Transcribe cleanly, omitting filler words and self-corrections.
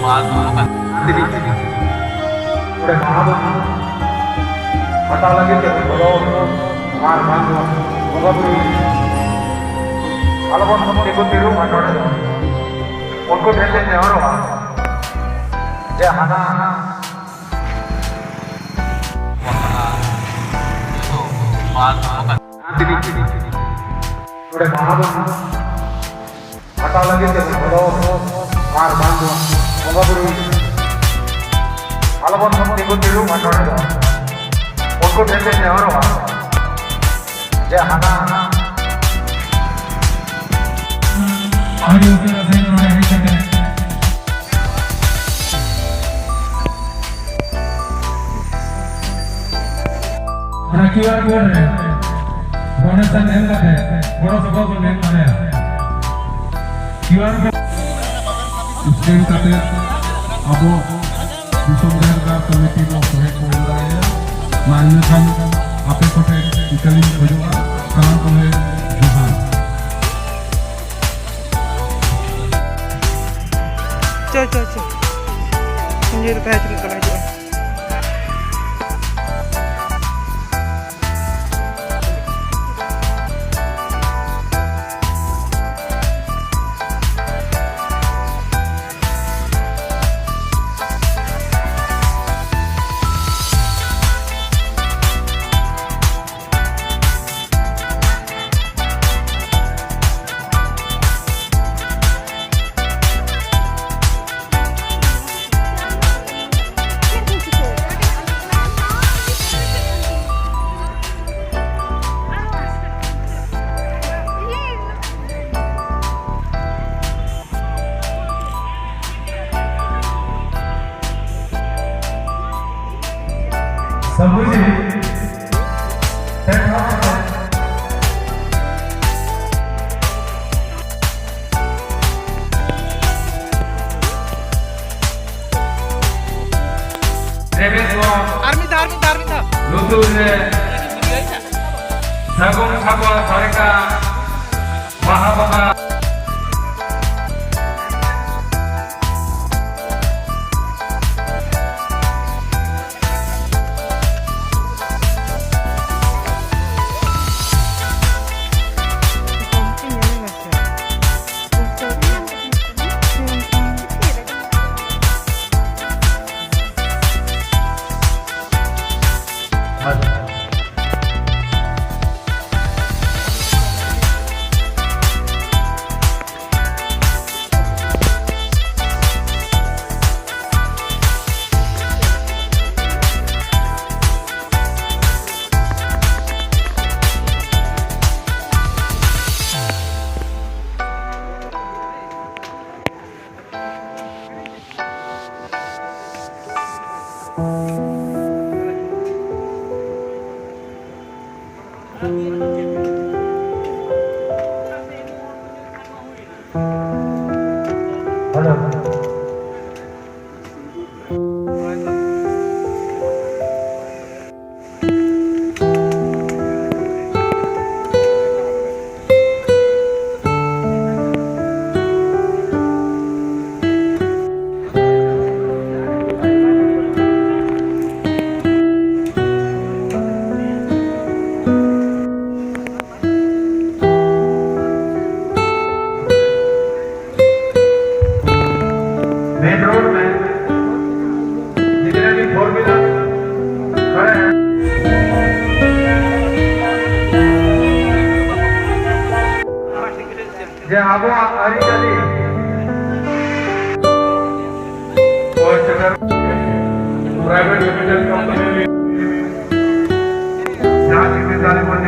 udah malam mata lagi ke kalau mar bantu boga buru kalau pun ikut tiru mandor उनको भेजते हैं और जे हना udah malam mata lagi ke kalau mar bantu boga buru kalau pun ikut tiru mandor उनको भेजते हैं और जे हना QR code है, डोनेशन नेम का है, बड़ा सभा को नेम माने QR code स्कैन करते अब दिसोम बाहा कमेटी को सोहे बोला है माननीय खान आपे को थे इकली बजुआ काम को है जोहार चल मुझे रुपया चल कर जो सबसे आर्मी था लुतुर सागुन सागुन सरका बाहा जे आबो आरी चली और जगह प्राइवेट लिमिटेड कंपनी में यहाँ जिम्मेदारी पर